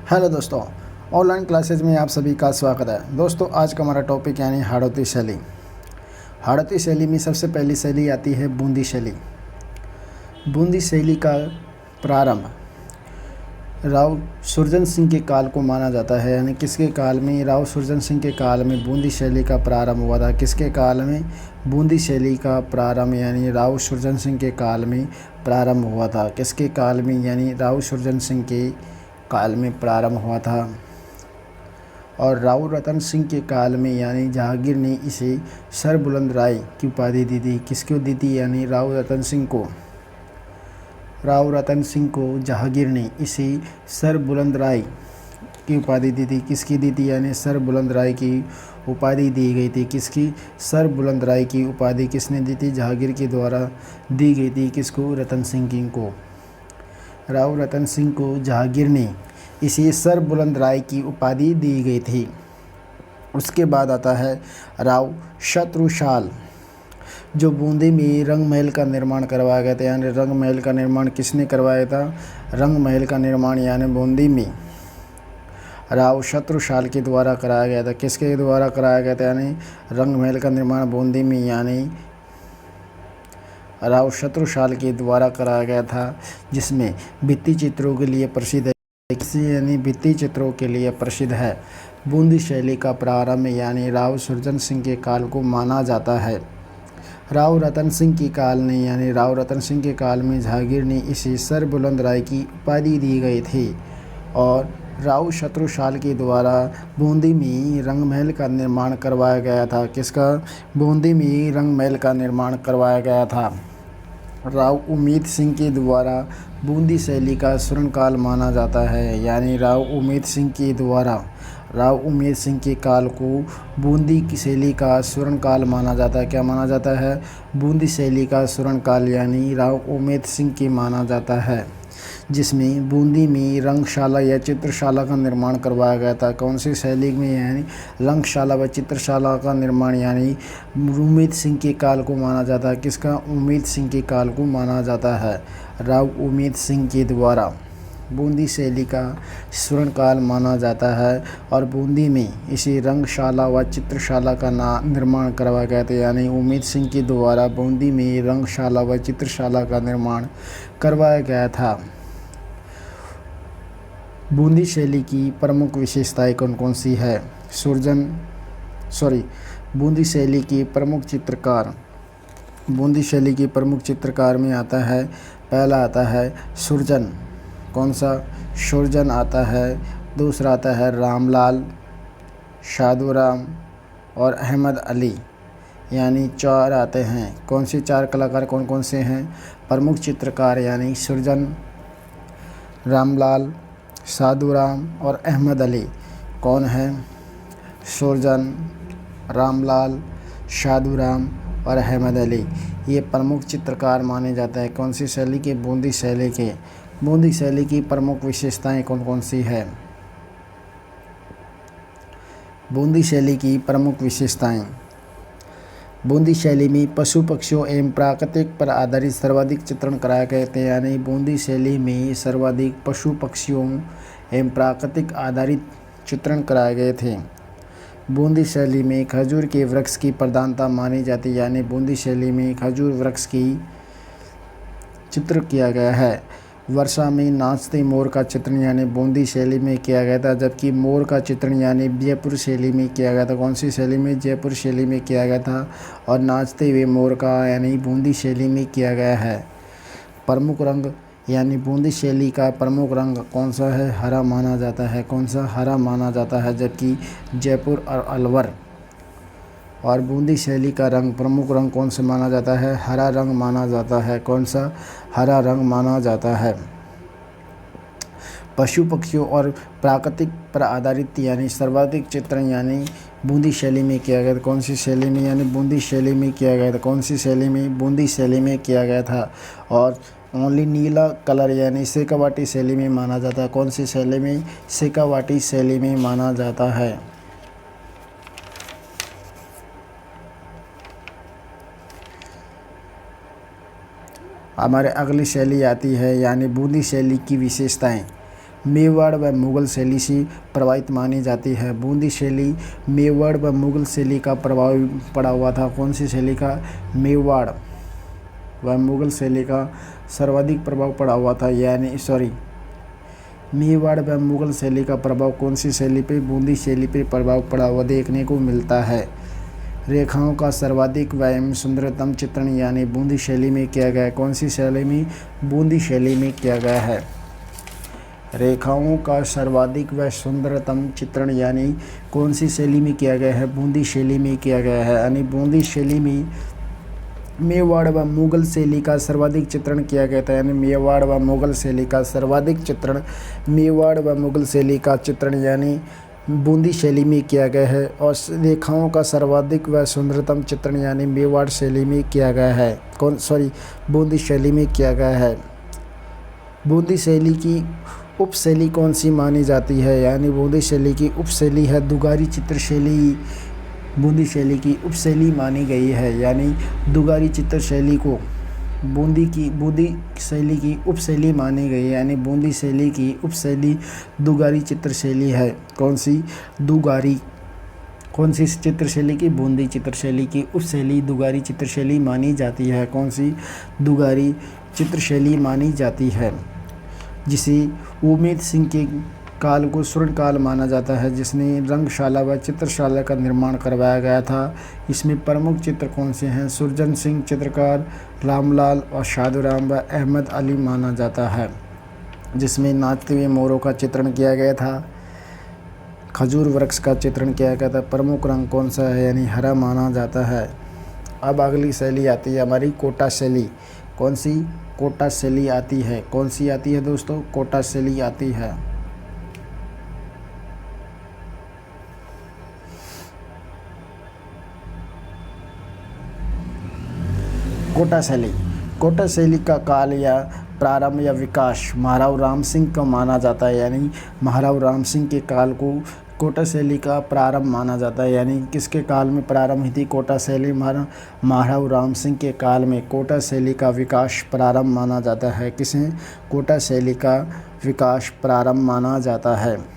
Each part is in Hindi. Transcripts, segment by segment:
हेलो दोस्तों, ऑनलाइन क्लासेज में आप सभी का स्वागत है। दोस्तों, आज का हमारा टॉपिक यानी हाड़ौती शैली। हाड़ौती शैली में सबसे पहली शैली आती है बूंदी शैली। बूंदी शैली का प्रारंभ राव सुरजन सिंह के काल को माना जाता है। यानी किसके काल में? राव सुरजन सिंह के काल में बूंदी शैली का प्रारंभ हुआ था। किसके काल में? बूंदी शैली का प्रारंभ यानी राव सुरजन सिंह के काल में प्रारंभ हुआ था। किसके काल में? यानी राव सुरजन सिंह के काल में प्रारंभ हुआ था। और राव रतन सिंह के काल में यानी जहांगीर ने इसे सर बुलंद राय की उपाधि दी थी। किसको दी थी? यानी राव रतन सिंह को जहांगीर ने इसे सर बुलंद राय की उपाधि दी थी। किसकी दी थी? यानी सर बुलंद राय की उपाधि दी गई थी। किसकी? सर बुलंद राय की उपाधि किसने दी थी? जहांगीर के द्वारा दी गई थी। किसको? रतन सिंह को। राव रतन सिंह को जहांगीर ने इसे सर बुलंद राय की उपाधि दी गई थी। उसके बाद आता है राव शत्रुशाल, जो बूंदी में रंग महल का निर्माण करवाया गया था। यानी रंग महल का निर्माण किसने करवाया था? रंग महल का निर्माण यानी बूंदी में राव शत्रुशाल के द्वारा कराया गया था। किसके द्वारा कराया गया था? यानी रंग महल का निर्माण बूंदी में यानी राव शत्रुशाल के द्वारा कराया गया था, जिसमें भित्ति चित्रों के लिए प्रसिद्ध है। यानी भित्ति चित्रों के लिए प्रसिद्ध है। बूंदी शैली का प्रारंभ यानी राव सुरजन सिंह के काल को माना जाता है। राव रतन सिंह के काल ने यानी राव रतन सिंह के काल में जहांगीर ने इसे सर बुलंद राय की उपाधि दी गई थी। और राव शत्रुशाल के द्वारा बूंदी में रंग महल का निर्माण करवाया गया था। किसका? बूंदी में रंग महल का निर्माण करवाया गया था। राव उम्मीद सिंह के द्वारा बूंदी शैली का स्वर्णकाल माना जाता है। यानी राव उम्मीद सिंह के द्वारा राव उम्मीद सिंह के काल को बूंदी की शैली का स्वर्णकाल माना जाता है। क्या माना जाता है? बूंदी शैली का स्वर्णकाल यानी राव उम्मीद सिंह की माना जाता है, जिसमें बूंदी में रंगशाला या चित्रशाला का निर्माण करवाया गया था। कौन सी शैली में? यानी रंगशाला व चित्रशाला का निर्माण यानी उम्मीद सिंह के काल को माना जाता है। किसका? उम्मीद सिंह के काल को माना जाता है। राव उम्मीद सिंह के द्वारा बूंदी शैली का स्वर्णकाल माना जाता है और बूंदी में इसी रंगशाला व चित्रशाला का निर्माण करवाया गया था। यानी उम्मीद सिंह के द्वारा बूंदी में रंगशाला व चित्रशाला का निर्माण करवाया गया था। बूंदी शैली की प्रमुख विशेषताएं कौन कौन सी है? बूंदी शैली की प्रमुख चित्रकार। बूंदी शैली की प्रमुख चित्रकार में आता है, पहला आता है सुरजन। कौन सा? सुरजन आता है। दूसरा आता है रामलाल, साधुराम और अहमद अली। यानी 4 आते हैं। कौन से 4 कलाकार कौन कौन से हैं? प्रमुख चित्रकार यानी सुरजन, रामलाल, साधुराम और अहमद अली। कौन है? सुरजन, रामलाल, साधुराम और अहमद अली, ये प्रमुख चित्रकार माने जाते हैं। कौन सी शैली के? बूंदी शैली के। बूंदी शैली की प्रमुख विशेषताएं कौन कौन सी है? बूंदी शैली की प्रमुख विशेषताएं। बूंदी शैली में पशु पक्षियों एवं प्राकृतिक पर आधारित सर्वाधिक चित्रण कराए गए थे। यानी बूंदी शैली में सर्वाधिक पशु पक्षियों एवं प्राकृतिक आधारित चित्रण कराए गए थे। बूंदी शैली में खजूर के वृक्ष की प्रधानता मानी जाती है। यानी बूंदी शैली में खजूर वृक्ष की चित्र किया गया है। वर्षा में नाचते मोर का चित्रण यानी बूंदी शैली में किया गया था, जबकि मोर का चित्रण यानी जयपुर शैली में किया गया था। कौन सी शैली में? जयपुर शैली में किया गया था। और नाचते हुए मोर का यानी बूंदी शैली में किया गया है। प्रमुख रंग यानी बूंदी शैली का प्रमुख रंग कौन सा है? हरा माना जाता है। कौन सा? हरा माना जाता है। जबकि जयपुर और अलवर और बूंदी शैली का रंग प्रमुख रंग कौन सा माना जाता है? हरा रंग माना जाता है। कौन सा? हरा रंग माना जाता है। पशु पक्षियों और प्राकृतिक पर आधारित यानी सर्वाधिक चित्रण यानी बूंदी शैली में किया गया था। कौन सी शैली में? यानी बूंदी शैली में किया गया था। कौन सी शैली में? बूंदी शैली में किया गया था। और ओनली नीला कलर यानी शेखावाटी शैली में माना जाता है। कौन सी शैली में? शेखावाटी शैली में माना जाता है। हमारे अगली शैली आती है यानी बूंदी शैली की विशेषताएं। मेवाड़ व मुग़ल शैली से प्रभावित मानी जाती है। बूंदी शैली मेवाड़ व मुग़ल शैली का प्रभाव पड़ा हुआ था। कौन सी शैली का? मेवाड़ व मुग़ल शैली का सर्वाधिक प्रभाव पड़ा हुआ था, यानी मेवाड़ व मुग़ल शैली का प्रभाव कौन सी शैली पे? बूंदी शैली पे प्रभाव पड़ा हुआ देखने को मिलता है। रेखाओं का सर्वाधिक व सुंदरतम चित्रण यानी बूंदी शैली में किया गया है। कौन सी शैली में? बूंदी शैली में किया गया है। रेखाओं का सर्वाधिक व सुंदरतम चित्रण यानी कौन सी शैली में किया गया है? बूंदी शैली में किया गया है। यानी बूंदी शैली में मेवाड़ व मुग़ल शैली का सर्वाधिक चित्रण किया गया था। यानी मेवाड़ व मुग़ल शैली का सर्वाधिक चित्रण मेवाड़ व मुग़ल शैली का चित्रण यानी बूंदी शैली में किया गया है। और रेखाओं का सर्वाधिक व सुंदरतम चित्रण यानी मेवाड़ शैली में किया गया है। बूंदी शैली में किया गया है। बूंदी शैली की उपशैली कौन सी मानी जाती है? यानी बूंदी शैली की उपशैली है दुगारी चित्र शैली। बूंदी शैली की उपशैली मानी गई है। यानी दुगारी चित्र शैली को बूंदी शैली की उपशैली मानी गई है। यानी बूंदी शैली की उपशैली दुगारी चित्र शैली है। कौन सी चित्र शैली की? बूंदी चित्र शैली की उपशैली दुगारी चित्र शैली मानी जाती है। कौन सी? दुगारी चित्र शैली मानी जाती है, जिसे उम्मेद सिंह के काल को स्वर्ण काल माना जाता है, जिसने रंगशाला व चित्रशाला का निर्माण करवाया गया था। इसमें प्रमुख चित्र कौन से हैं? सुरजन सिंह चित्रकार, रामलाल और शादूराम व अहमद अली माना जाता है। जिसमें नाचते हुए मोरों का चित्रण किया गया था, खजूर वृक्ष का चित्रण किया गया था। प्रमुख रंग कौन सा है? यानी हरा माना जाता है। अब अगली शैली आती है हमारी कोटा शैली। कौन सी? कोटा शैली आती है। कौन सी आती है दोस्तों? कोटा शैली आती है। कोटा शैली का काल या प्रारंभ या विकास महाराव राम सिंह का माना जाता है। यानी महाराव राम सिंह के काल को कोटा शैली का प्रारंभ माना जाता है। यानी किसके काल में प्रारंभ हुई थी कोटा शैली? महाराव राम सिंह के काल में कोटा शैली का विकास प्रारंभ माना जाता है। किसे? कोटा शैली का विकास प्रारंभ माना जाता है।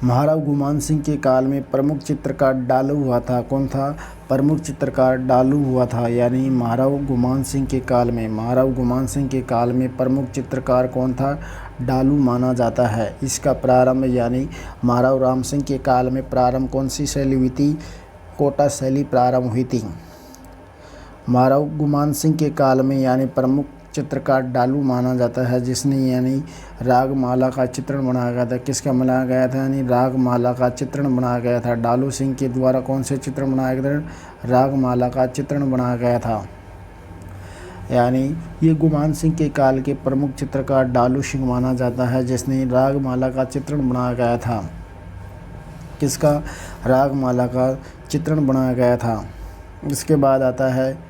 महाराव गुमान सिंह के काल में प्रमुख चित्रकार डालू हुआ था। कौन था? प्रमुख चित्रकार डालू हुआ था। यानी महाराव गुमान सिंह के काल में प्रमुख चित्रकार कौन था? डालू माना जाता है। इसका प्रारंभ यानी महाराव राम सिंह के काल में प्रारंभ कौन सी शैली हुई थी? कोटा शैली प्रारंभ हुई थी। महाराव गुमान सिंह के काल में यानी प्रमुख चित्रकार डालू माना जाता है, जिसने यानी रागमाला का चित्रण बनाया गया था। किसका बनाया गया था? यानी रागमाला का चित्रण बनाया गया था। डालू सिंह के द्वारा कौन से चित्रण बनाया गया था? रागमाला का चित्रण बनाया गया था। यानी ये गुमान सिंह के काल के प्रमुख चित्रकार डालू सिंह माना जाता है, जिसने रागमाला का चित्रण बनाया गया था। किसका? रागमाला का चित्रण बनाया गया था। इसके बाद आता है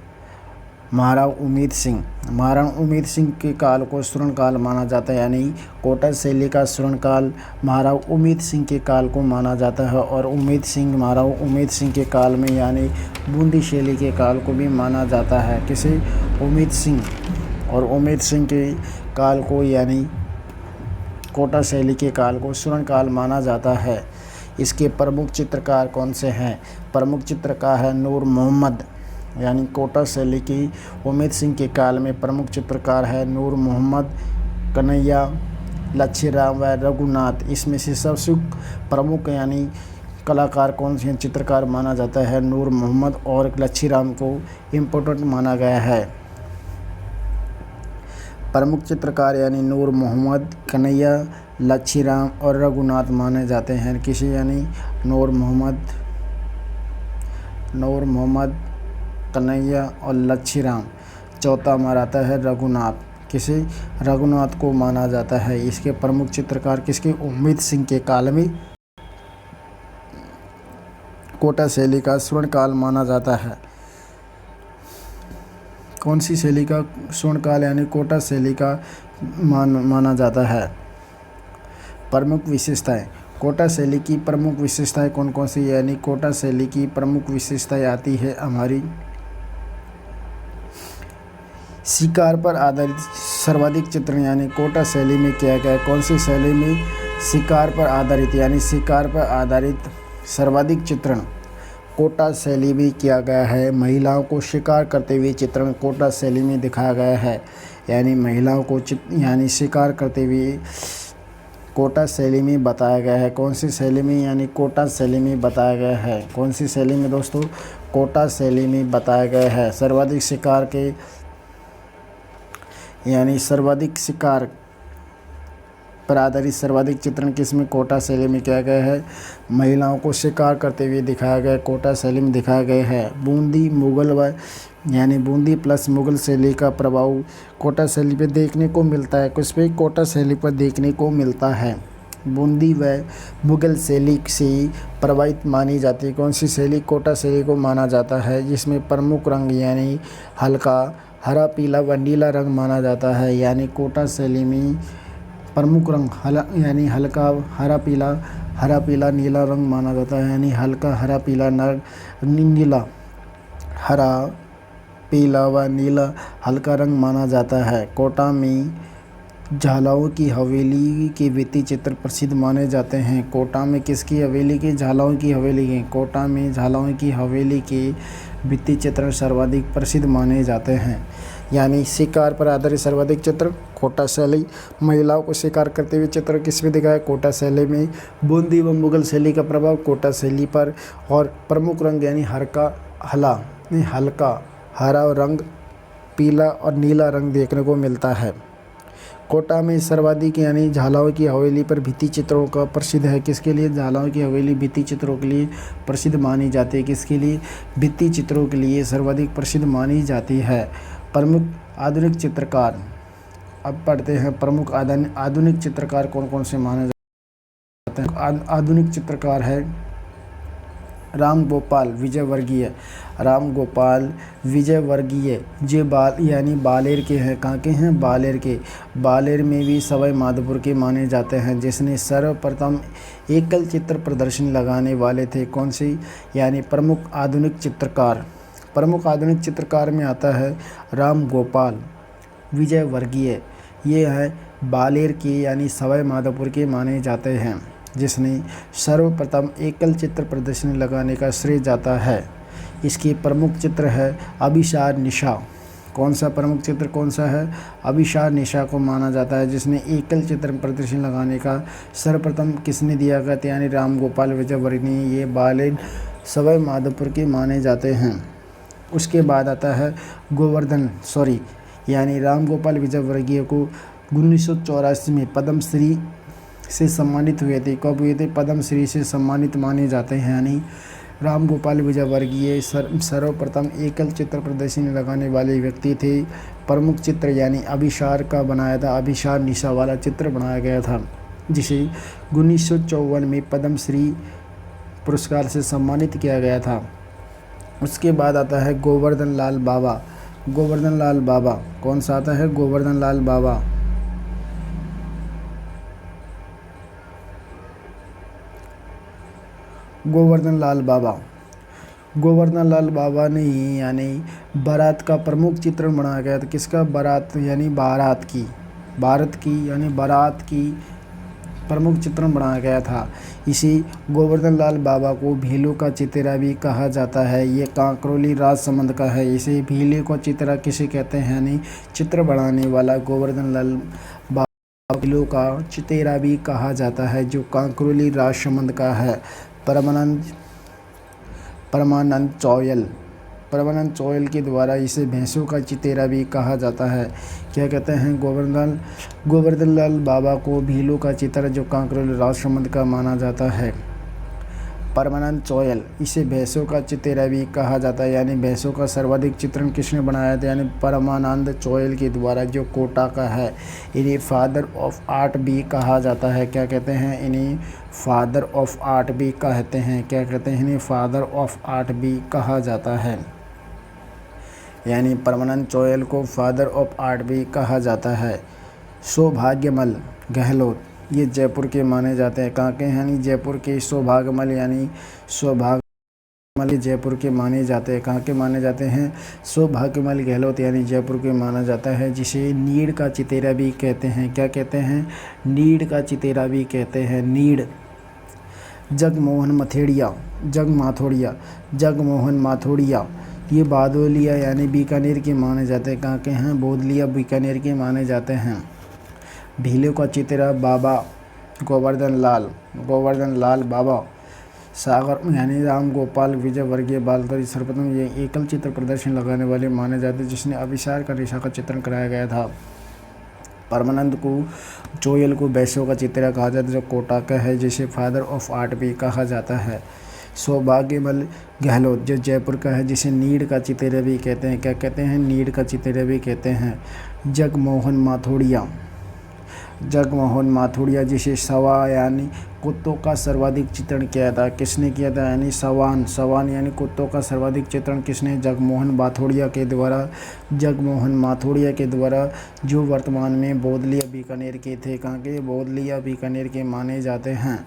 महाराव उम्मेद सिंह। महाराव उम्मेद सिंह के काल को स्वर्ण काल माना जाता है। यानी कोटा शैली का स्वर्ण काल महाराव उम्मेद सिंह के काल को माना जाता है। और महाराव उम्मेद सिंह के काल में यानी बूंदी शैली के काल को भी माना जाता है। किसे? उम्मेद सिंह। और उम्मेद सिंह के काल को यानी कोटा शैली के काल को स्वर्ण काल माना जाता है। इसके प्रमुख चित्रकार कौन से हैं? प्रमुख चित्रकार है नूर मोहम्मद। यानी कोटा शैली की उम्मेद सिंह के काल में प्रमुख चित्रकार है नूर मोहम्मद, कन्हैया, लच्छीराम व रघुनाथ। इसमें से सबसे प्रमुख यानी कलाकार कौन से चित्रकार माना जाता है? नूर मोहम्मद और लच्छीराम को इम्पोर्टेंट माना गया है। प्रमुख चित्रकार यानी नूर मोहम्मद, कन्हैया, लच्छीराम और रघुनाथ माने जाते हैं। किसी? यानी नूर मोहम्मद, कन्हैया और लच्छीराम। चौथा हमारा आता है रघुनाथ। किसे? रघुनाथ को माना जाता है। इसके प्रमुख चित्रकार किसके? उम्मेद सिंह के काल में कोटा शैली का स्वर्ण काल माना जाता है। कौन सी शैली का स्वर्ण काल? यानी कोटा शैली का माना जाता है। प्रमुख विशेषताएं। कोटा शैली की प्रमुख विशेषताएं कौन कौन सी? यानी कोटा शैली की प्रमुख विशेषताएं आती है हमारी शिकार पर आधारित सर्वाधिक चित्रण यानी कोटा शैली में किया गया है। कौन सी शैली में? शिकार पर आधारित यानी शिकार पर आधारित सर्वाधिक चित्रण कोटा शैली में किया गया है। महिलाओं को शिकार करते हुए चित्रण कोटा शैली में दिखाया गया है, यानी महिलाओं को यानी शिकार करते हुए कोटा शैली में बताया गया है। कौन सी शैली में? यानी कोटा शैली में बताया गया है। कौन सी शैली में दोस्तों? कोटा शैली में बताया गया है। सर्वाधिक शिकार के यानी सर्वाधिक शिकार पर आधारित सर्वाधिक चित्रण किसमें? कोटा शैली में किया गया है। महिलाओं को शिकार करते हुए दिखाया गया, कोटा शैली में दिखाया गया है। बूंदी मुगल व यानी बूंदी प्लस मुगल शैली का प्रभाव कोटा शैली पर देखने को मिलता है। किस पे? कोटा शैली पर देखने को मिलता है। बूंदी व मुगल शैली से प्रभावित मानी जाती है। कौन सी शैली? कोटा शैली को माना जाता है, जिसमें प्रमुख रंग यानी हल्का हरा पीला व नीला रंग माना जाता है। यानी कोटा शैली में प्रमुख रंग यानी हल्का हरा पीला नीला रंग माना जाता है। यानी हल्का हरा पीला नीला हरा पीला व नीला हल्का रंग माना जाता है। कोटा में झालाओं की हवेली के भित्ति चित्र प्रसिद्ध माने जाते हैं। कोटा में किसकी हवेली के? झालाओं की हवेली के। कोटा में झालाओं की हवेली के भित्ति चित्र सर्वाधिक प्रसिद्ध माने जाते हैं। यानी शिकार पर आधारित सर्वाधिक चित्र कोटा शैली। महिलाओं को शिकार करते हुए चित्र किसमें दिखाया? कोटा शैली में। बूंदी व मुगल शैली का प्रभाव कोटा शैली पर। और प्रमुख रंग यानी हल्का हरा रंग पीला और नीला रंग देखने को मिलता है। कोटा में सर्वाधिक यानी झालाओं की हवेली पर भित्ति चित्रों का प्रसिद्ध है। किसके लिए? झालाओं की हवेली भित्ति चित्रों के लिए प्रसिद्ध मानी जाती है। किसके लिए? भित्ति चित्रों के लिए सर्वाधिक प्रसिद्ध मानी जाती है। प्रमुख आधुनिक चित्रकार। अब पढ़ते हैं प्रमुख आधुनिक चित्रकार कौन कौन से माने जाते हैं। आधुनिक चित्रकार है राम गोपाल विजयवर्गीय जे यानी बालेर के हैं। कहाँ के हैं? बालेर के। बालेर में भी सवाई माधोपुर के माने जाते हैं, जिसने सर्वप्रथम एकल चित्र प्रदर्शनी लगाने वाले थे। कौन सी? यानी प्रमुख आधुनिक चित्रकार में आता है राम गोपाल विजयवर्गीय। ये है बालेर के यानी सवाई माधोपुर के माने जाते हैं, जिसने सर्वप्रथम एकल चित्र प्रदर्शनी लगाने का श्रेय जाता है। इसकी प्रमुख चित्र है अभिसार निशा। कौन सा प्रमुख चित्र कौन सा है? अभिसार निशा को माना जाता है, जिसने एकल चित्र प्रदर्शनी लगाने का सर्वप्रथम किसने दिया गया? यानी राम गोपाल विजयवर्गीय। ये बालेर सवाई माधोपुर के माने जाते हैं। उसके बाद आता है यानी राम गोपाल विजयवर्गीय को 1984 में पद्मश्री से सम्मानित हुए थे। कब हुए थे? पद्मश्री से सम्मानित माने जाते हैं। यानी राम गोपाल विजयवर्गीय सर्वप्रथम एकल चित्र प्रदर्शनी लगाने वाले व्यक्ति थे। प्रमुख चित्र यानी अभिसार का बनाया था, अभिसार निशा वाला चित्र बनाया गया था, जिसे 1954 में पद्मश्री पुरस्कार से सम्मानित किया गया था। उसके बाद आता है गोवर्धन लाल बाबा। कौन सा आता है? गोवर्धन लाल बाबा ने यानी बारात का प्रमुख चित्रण बनाया गया था। किसका? बारात यानी भारत की यानी बारात की प्रमुख चित्रण बनाया गया था। इसी गोवर्धन लाल बाबा को भीलों का चितेरा भी कहा जाता है। ये कांकरोली राजसमंद का है। इसे भीले को चितेरा किसे कहते हैं? यानी चित्र बनाने वाला गोवर्धन लाल बाबा भीलों का चितेरा भी कहा जाता है, जो कांकरोली राजसमंद का है। परमानंद चौयल के द्वारा इसे भैंसों का चितेरा भी कहा जाता है। क्या कहते हैं? गोवर्धन लाल बाबा को भीलों का चितेरा, जो कांकरोली राजसमंद का माना जाता है। परमानंद चौयल इसे भैंसों का चितेरा भी कहा जाता है। यानी भैंसों का सर्वाधिक चित्रण किसने बनाया था? यानी परमानंद चौयल के द्वारा, जो कोटा का है। इन्हें फादर ऑफ आर्ट भी कहा जाता है। क्या कहते हैं? इन्हें फादर ऑफ आर्ट भी कहते हैं। क्या कहते हैं? इन्हें फादर ऑफ आर्ट भी कहा जाता है। यानी परमानंद चौयल को फादर ऑफ आर्ट भी कहा जाता है। सौभाग्यमल गहलोत ये जयपुर के माने जाते हैं। कहाँ के? यानी जयपुर के। सौभाग्यमल यानी मल जयपुर के माने जाते हैं। कहाँ के माने जाते हैं? सौभाग्यमल गहलोत यानी जयपुर के माना जाता है, जिसे नीड़ का चितेरा भी कहते हैं। क्या कहते हैं? नीड़ का चितेरा भी कहते हैं। नीड़। जगमोहन माथोड़िया ये बादोलिया यानी बीकानेर के माने जाते हैं। कहाँ के हैं? बोदलिया बीकानेर के माने जाते हैं। ढीले का चितेरा बाबा गोवर्धन लाल बाबा सागर यानी राम गोपाल विजय वर्गीय बालतरी सर्वप्रथम ये एकल चित्र प्रदर्शन लगाने वाले माने जाते हैं, जिसने अभिसार का रेशा का चित्रण कराया गया था। परमानंद को चोयल को बैसो का चित्रा कहा जाता है, जो कोटा का है, जिसे फादर ऑफ आर्ट भी कहा जाता है। सौभाग्यमल गहलोत जो जयपुर का है, जिसे नीड़ का चितेरा भी कहते हैं। क्या कहते हैं? नीड़ का चितेरा भी कहते हैं। जगमोहन माथुड़िया जिसे सवा यानी कुत्तों का सर्वाधिक चित्रण किया था। किसने किया था? यानी सवान यानी कुत्तों का सर्वाधिक चित्रण किसने? जगमोहन माथुड़िया के द्वारा, जो वर्तमान में बोदलिया बीकानेर के थे। कहाँ के? बोदलिया बीकानेर के माने जाते हैं।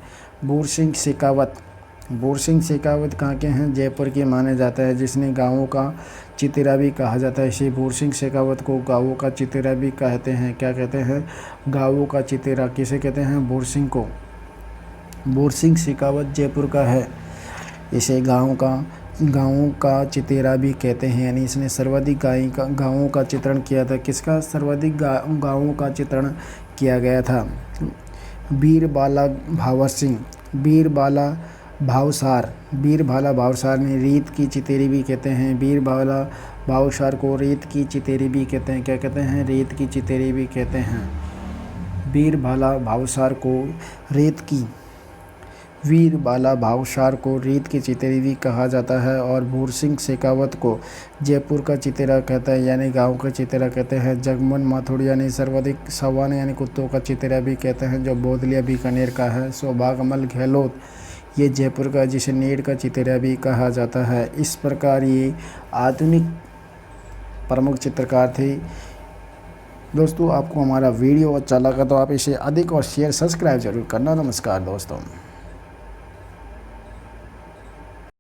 बोरसिंह शेखावत कहाँ के हैं? जयपुर के माने जाता है, जिसने गाँवों का चितेरा भी कहा जाता है। इसे बोरसिंह शेखावत को गाँवों का चितेरा भी कहते हैं। क्या कहते हैं? गाँवों का चितेरा। किसे कहते हैं? बोरसिंह शेखावत जयपुर का है, इसे गाँवों का चितेरा भी कहते हैं। यानी इसने सर्वाधिक गाँवों का चित्रण किया था। किसका सर्वाधिक गाँवों का चित्रण किया गया था? बीरबाला भावसार ने रीत की चितेरी भी कहते हैं। बीरबाला भावसार को रीत की चितेरी भी कहते हैं। क्या कहते हैं? रीत की चितेरी भी कहते हैं। वीरबाला भावसार को रीत की चितेरी भी कहा जाता है। और बोरसिंह शेखावत को जयपुर का चितेरा कहता है, यानी गांव का चितेरा कहते हैं। जगमोहन माथुड़िया ने सर्वाधिक सवान यानी कुत्तों का चितेरा भी कहते हैं, जो बोदलिया बीकानेर का है। सौभाग्यमल गहलोत ये जयपुर का, जिसे नीड़ का चितेरा भी कहा जाता है। इस प्रकार ये आधुनिक प्रमुख चित्रकार थे। दोस्तों, आपको हमारा वीडियो अच्छा लगा तो आप इसे अधिक और शेयर सब्सक्राइब जरूर करना। नमस्कार दोस्तों।